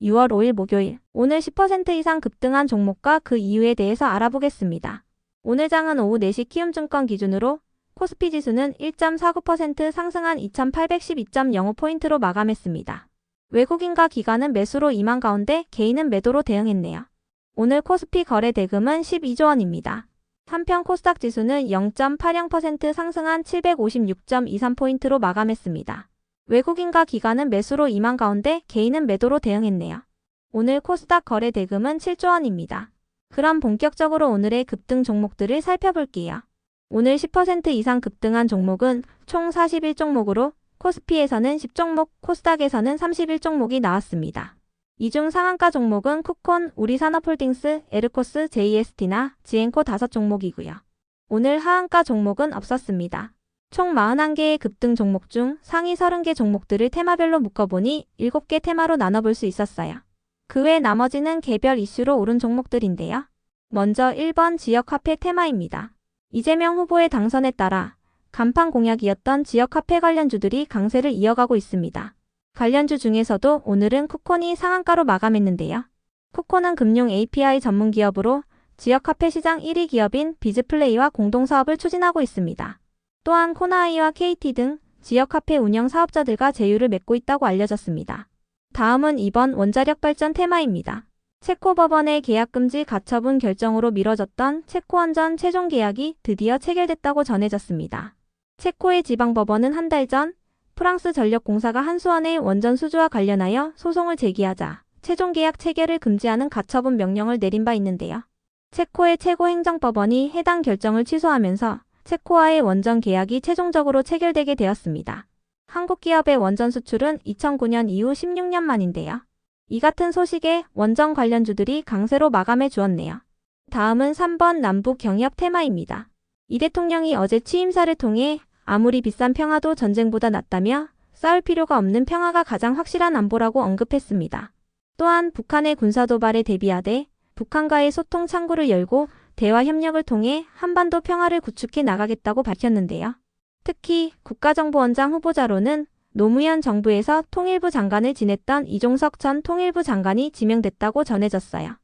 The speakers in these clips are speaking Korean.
6월 5일 목요일, 오늘 10% 이상 급등한 종목과 그 이유에 대해서 알아보겠습니다. 오늘 장은 오후 4시 키움증권 기준으로 코스피 지수는 1.49% 상승한 2812.05포인트로 마감했습니다. 외국인과 기관은 매수로 임한 가운데 개인은 매도로 대응했네요. 오늘 코스피 거래 대금은 12조 원입니다. 한편 코스닥 지수는 0.80% 상승한 756.23포인트로 마감했습니다. 외국인과 기관은 매수로 임한 가운데 개인은 매도로 대응했네요. 오늘 코스닥 거래 대금은 7조 원입니다. 그럼 본격적으로 오늘의 급등 종목들을 살펴볼게요. 오늘 10% 이상 급등한 종목은 총 41종목으로 코스피에서는 10종목, 코스닥에서는 31종목이 나왔습니다. 이 중 상한가 종목은 쿠콘, 우리산업홀딩스, 에르코스, JST나 지엔코 5종목이고요. 오늘 하한가 종목은 없었습니다. 총 41개의 급등 종목 중 상위 30개 종목들을 테마별로 묶어보니 7개 테마로 나눠볼 수 있었어요. 그 외 나머지는 개별 이슈로 오른 종목들인데요. 먼저 1번 지역화폐 테마입니다. 이재명 후보의 당선에 따라 간판 공약이었던 지역화폐 관련주들이 강세를 이어가고 있습니다. 관련주 중에서도 오늘은 쿠콘이 상한가로 마감했는데요. 쿠콘은 금융 API 전문 기업으로 지역화폐 시장 1위 기업인 비즈플레이와 공동사업을 추진하고 있습니다. 또한 코나아이와 KT 등 지역화폐 운영 사업자들과 제휴를 맺고 있다고 알려졌습니다. 다음은 2번 원자력 발전 테마입니다. 체코 법원의 계약금지 가처분 결정으로 미뤄졌던 체코원전 최종 계약이 드디어 체결됐다고 전해졌습니다. 체코의 지방법원은 한 달 전 프랑스 전력공사가 한수원의 원전 수주와 관련하여 소송을 제기하자 최종 계약 체결을 금지하는 가처분 명령을 내린 바 있는데요. 체코의 최고행정법원이 해당 결정을 취소하면서 체코와의 원전 계약이 최종적으로 체결되게 되었습니다. 한국 기업의 원전 수출은 2009년 이후 16년 만인데요. 이 같은 소식에 원전 관련주들이 강세로 마감해 주었네요. 다음은 3번 남북 경협 테마입니다. 이 대통령이 어제 취임사를 통해 아무리 비싼 평화도 전쟁보다 낫다며 싸울 필요가 없는 평화가 가장 확실한 안보라고 언급했습니다. 또한 북한의 군사도발에 대비하되 북한과의 소통 창구를 열고 대화 협력을 통해 한반도 평화를 구축해 나가겠다고 밝혔는데요. 특히 국가정보원장 후보자로는 노무현 정부에서 통일부 장관을 지냈던 이종석 전 통일부 장관이 지명됐다고 전해졌어요.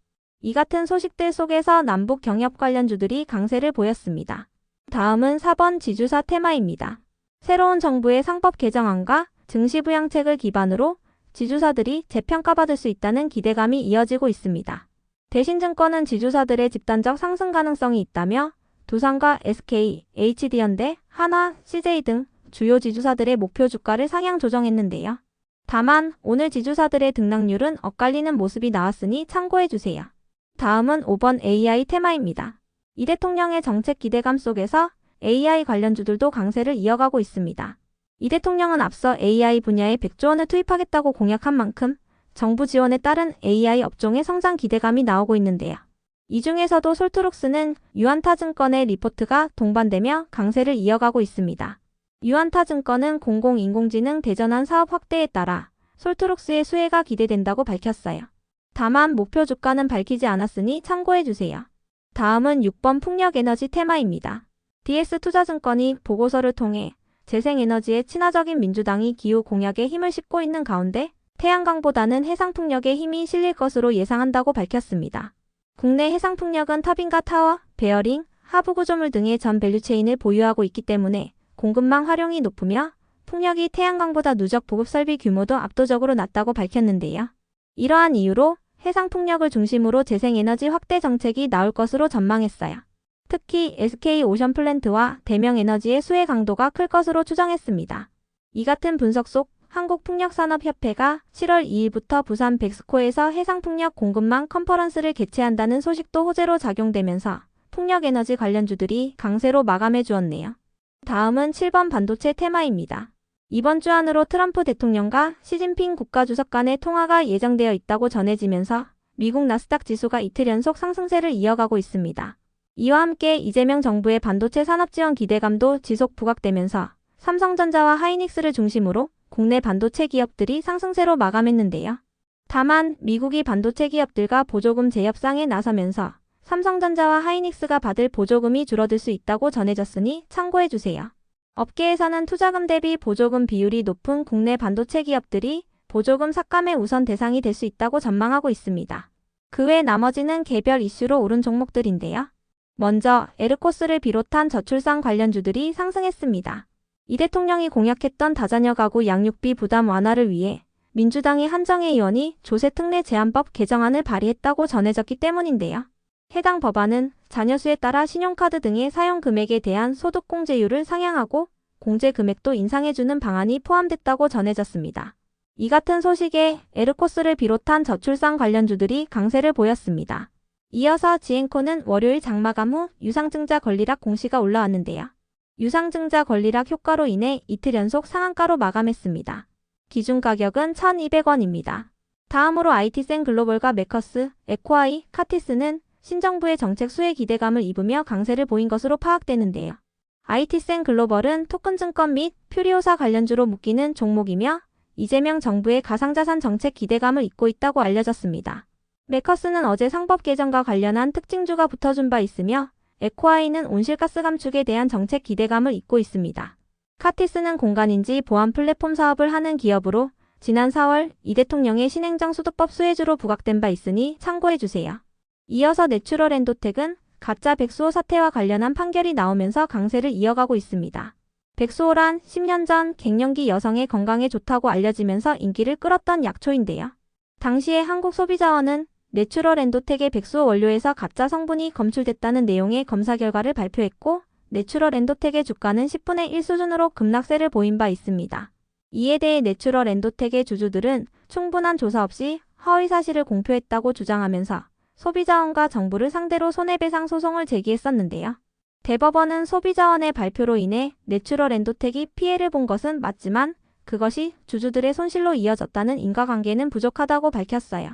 이 같은 소식들 속에서 남북 경협 관련주들이 강세를 보였습니다. 다음은 4번 지주사 테마입니다. 새로운 정부의 상법 개정안과 증시부양책을 기반으로 지주사들이 재평가받을 수 있다는 기대감이 이어지고 있습니다. 대신증권은 지주사들의 집단적 상승 가능성이 있다며 두산과 SK, HD현대, 한화, CJ 등 주요 지주사들의 목표 주가를 상향 조정했는데요. 다만 오늘 지주사들의 등락률은 엇갈리는 모습이 나왔으니 참고해주세요. 다음은 5번 AI 테마입니다. 이 대통령의 정책 기대감 속에서 AI 관련주들도 강세를 이어가고 있습니다. 이 대통령은 앞서 AI 분야에 100조 원을 투입하겠다고 공약한 만큼 정부 지원에 따른 AI 업종의 성장 기대감이 나오고 있는데요. 이 중에서도 솔트록스는 유안타증권의 리포트가 동반되며 강세를 이어가고 있습니다. 유안타증권은 공공인공지능 대전환 사업 확대에 따라 솔트록스의 수혜가 기대된다고 밝혔어요. 다만 목표 주가는 밝히지 않았으니 참고해주세요. 다음은 6번 풍력에너지 테마입니다. DS투자증권이 보고서를 통해 재생에너지에 친화적인 민주당이 기후 공약에 힘을 싣고 있는 가운데 태양광보다는 해상풍력에 힘이 실릴 것으로 예상한다고 밝혔습니다. 국내 해상풍력은 터빈과 타워, 베어링, 하부 구조물 등의 전 밸류체인을 보유하고 있기 때문에 공급망 활용이 높으며 풍력이 태양광보다 누적 보급 설비 규모도 압도적으로 낮다고 밝혔는데요. 이러한 이유로 해상풍력을 중심으로 재생에너지 확대 정책이 나올 것으로 전망했어요. 특히 SK오션플랜트와 대명에너지의 수혜 강도가 클 것으로 추정했습니다. 이 같은 분석 속 한국풍력산업협회가 7월 2일부터 부산 백스코에서 해상풍력 공급망 컨퍼런스를 개최한다는 소식도 호재로 작용되면서 풍력에너지 관련주들이 강세로 마감해 주었네요. 다음은 7번 반도체 테마입니다. 이번 주 안으로 트럼프 대통령과 시진핑 국가주석 간의 통화가 예정되어 있다고 전해지면서 미국 나스닥 지수가 이틀 연속 상승세를 이어가고 있습니다. 이와 함께 이재명 정부의 반도체 산업 지원 기대감도 지속 부각되면서 삼성전자와 하이닉스를 중심으로 국내 반도체 기업들이 상승세로 마감했는데요. 다만 미국이 반도체 기업들과 보조금 재협상에 나서면서 삼성전자와 하이닉스가 받을 보조금이 줄어들 수 있다고 전해졌으니 참고해주세요. 업계에서는 투자금 대비 보조금 비율이 높은 국내 반도체 기업들이 보조금 삭감의 우선 대상이 될 수 있다고 전망하고 있습니다. 그 외 나머지는 개별 이슈로 오른 종목들인데요. 먼저 에르코스를 비롯한 저출산 관련주들이 상승했습니다. 이 대통령이 공약했던 다자녀 가구 양육비 부담 완화를 위해 민주당의 한정혜 의원이 조세특례 제한법 개정안을 발의했다고 전해졌기 때문인데요. 해당 법안은 자녀 수에 따라 신용카드 등의 사용 금액에 대한 소득공제율을 상향하고 공제 금액도 인상해주는 방안이 포함됐다고 전해졌습니다. 이 같은 소식에 에르코스를 비롯한 저출산 관련주들이 강세를 보였습니다. 이어서 지앤코는 월요일 장마감 후 유상증자 권리락 공시가 올라왔는데요. 유상증자 권리락 효과로 인해 이틀 연속 상한가로 마감했습니다. 기준 가격은 1,200원입니다. 다음으로 IT센 글로벌과 메커스, 에코아이, 카티스는 신정부의 정책 수혜 기대감을 입으며 강세를 보인 것으로 파악되는데요. IT센 글로벌은 토큰증권 및 퓨리오사 관련주로 묶이는 종목이며 이재명 정부의 가상자산 정책 기대감을 잇고 있다고 알려졌습니다. 메커스는 어제 상법 개정과 관련한 특징주가 붙어준 바 있으며 에코아이는 온실가스 감축에 대한 정책 기대감을 잇고 있습니다. 카티스는 공간인지 보안 플랫폼 사업을 하는 기업으로 지난 4월 이 대통령의 신행정 소득법 수혜주로 부각된 바 있으니 참고해주세요. 이어서 내추럴 엔도텍은 가짜 백수호 사태와 관련한 판결이 나오면서 강세를 이어가고 있습니다. 백수호란 10년 전 갱년기 여성의 건강에 좋다고 알려지면서 인기를 끌었던 약초인데요. 당시에 한국소비자원은 내추럴 엔도텍의 백수호 원료에서 가짜 성분이 검출됐다는 내용의 검사 결과를 발표했고 내추럴 엔도텍의 주가는 10분의 1 수준으로 급락세를 보인 바 있습니다. 이에 대해 내추럴 엔도텍의 주주들은 충분한 조사 없이 허위 사실을 공표했다고 주장하면서 소비자원과 정부를 상대로 손해배상 소송을 제기했었는데요. 대법원은 소비자원의 발표로 인해 내추럴 엔도텍이 피해를 본 것은 맞지만 그것이 주주들의 손실로 이어졌다는 인과관계는 부족하다고 밝혔어요.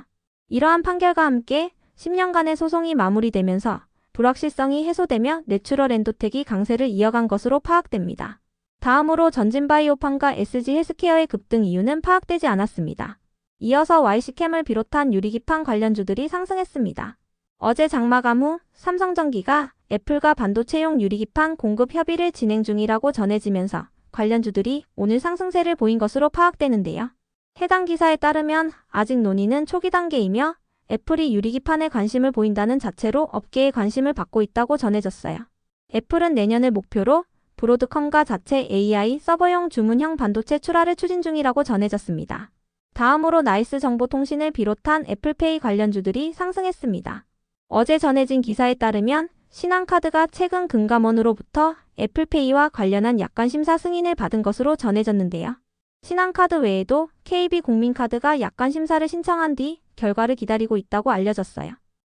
이러한 판결과 함께 10년간의 소송이 마무리되면서 불확실성이 해소되며 내추럴 엔도텍이 강세를 이어간 것으로 파악됩니다. 다음으로 전진바이오팜과 SG헬스케어의 급등 이유는 파악되지 않았습니다. 이어서 YC캠을 비롯한 유리기판 관련주들이 상승했습니다. 어제 장마감 후 삼성전기가 애플과 반도체용 유리기판 공급 협의를 진행 중이라고 전해지면서 관련주들이 오늘 상승세를 보인 것으로 파악되는데요. 해당 기사에 따르면 아직 논의는 초기 단계이며 애플이 유리기판에 관심을 보인다는 자체로 업계의 관심을 받고 있다고 전해졌어요. 애플은 내년을 목표로 브로드컴과 자체 AI 서버용 주문형 반도체 출하를 추진 중이라고 전해졌습니다. 다음으로 나이스 정보통신을 비롯한 애플페이 관련주들이 상승했습니다. 어제 전해진 기사에 따르면 신한카드가 최근 금감원으로부터 애플페이와 관련한 약관 심사 승인을 받은 것으로 전해졌는데요. 신한카드 외에도 KB국민카드가 약관 심사를 신청한 뒤 결과를 기다리고 있다고 알려졌어요.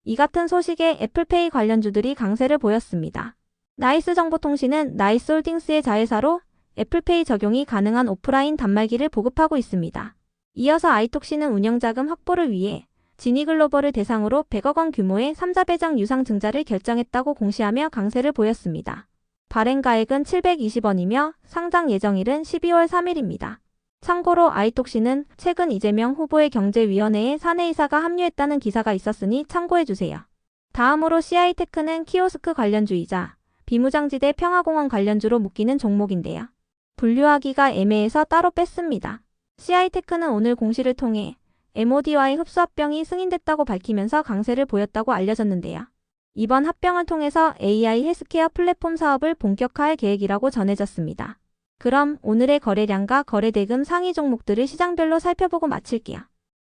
이 같은 소식에 애플페이 관련주들이 강세를 보였습니다. 나이스 정보통신은 나이스홀딩스의 자회사로 애플페이 적용이 가능한 오프라인 단말기를 보급하고 있습니다. 이어서 아이톡시는 운영자금 확보를 위해 지니글로벌을 대상으로 100억 원 규모의 3자 배당 유상증자를 결정했다고 공시하며 강세를 보였습니다. 발행가액은 720원이며 상장 예정일은 12월 3일입니다. 참고로 아이톡시는 최근 이재명 후보의 경제위원회에 사내이사가 합류했다는 기사가 있었으니 참고해주세요. 다음으로 CI테크는 키오스크 관련주이자 비무장지대 평화공원 관련주로 묶이는 종목인데요. 분류하기가 애매해서 따로 뺐습니다. CI테크는 오늘 공시를 통해 MOD와의 흡수합병이 승인됐다고 밝히면서 강세를 보였다고 알려졌는데요. 이번 합병을 통해서 AI 헬스케어 플랫폼 사업을 본격화할 계획이라고 전해졌습니다. 그럼 오늘의 거래량과 거래대금 상위 종목들을 시장별로 살펴보고 마칠게요.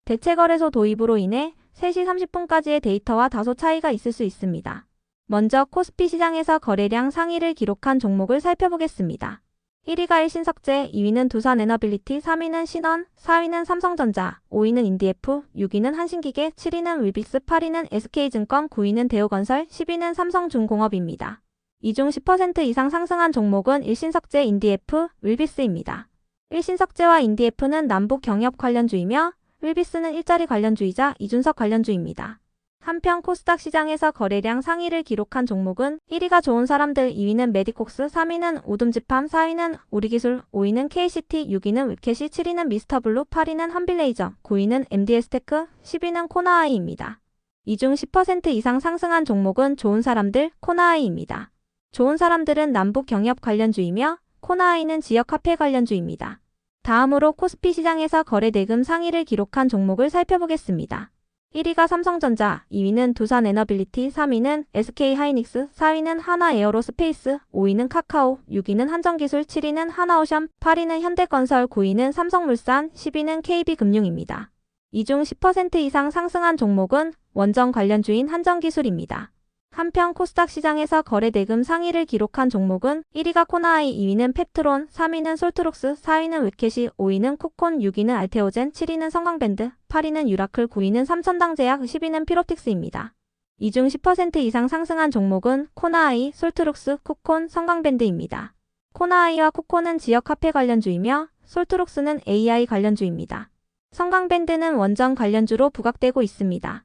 대체거래소 도입으로 인해 3시 30분까지의 데이터와 다소 차이가 있을 수 있습니다. 먼저 코스피 시장에서 거래량 상위를 기록한 종목을 살펴보겠습니다. 1위가 일신석재, 2위는 두산에너빌리티, 3위는 신원, 4위는 삼성전자, 5위는 인디에프, 6위는 한신기계, 7위는 윌빅스, 8위는 SK증권, 9위는 대우건설, 10위는 삼성중공업입니다. 이 중 10% 이상 상승한 종목은 일신석재, 인디에프, 윌빅스입니다. 일신석재와 인디에프는 남북 경협 관련주이며 윌빅스는 일자리 관련주이자 이준석 관련주입니다. 한편 코스닥 시장에서 거래량 상위를 기록한 종목은 1위가 좋은 사람들, 2위는 메디콕스, 3위는 우둠지팜, 4위는 우리기술, 5위는 KCT, 6위는 웹캐시, 7위는 미스터블루, 8위는 한빌레이저, 9위는 MDS테크, 10위는 코나아이입니다. 이 중 10% 이상 상승한 종목은 좋은 사람들, 코나아이입니다. 좋은 사람들은 남북 경협 관련주이며 코나아이는 지역 화폐 관련주입니다. 다음으로 코스피 시장에서 거래 대금 상위를 기록한 종목을 살펴보겠습니다. 1위가 삼성전자, 2위는 두산에너빌리티, 3위는 SK하이닉스, 4위는 하나에어로스페이스, 5위는 카카오, 6위는 한정기술, 7위는 하나오션, 8위는 현대건설, 9위는 삼성물산, 10위는 KB금융입니다. 이 중 10% 이상 상승한 종목은 원전 관련주인 한정기술입니다. 한편 코스닥 시장에서 거래 대금 상위를 기록한 종목은 1위가 코나이, 2위는 펩트론, 3위는 솔트록스, 4위는 웹캐시, 5위는 코콘, 6위는 알테오젠, 7위는 성광밴드, 8위는 유라클, 9위는 삼천당제약, 10위는 피롭틱스입니다. 이 중 10% 이상 상승한 종목은 코나이, 솔트록스, 코콘, 성광밴드입니다. 코나이와 코콘은 지역 화폐 관련주이며 솔트록스는 AI 관련주입니다. 성광밴드는 원전 관련주로 부각되고 있습니다.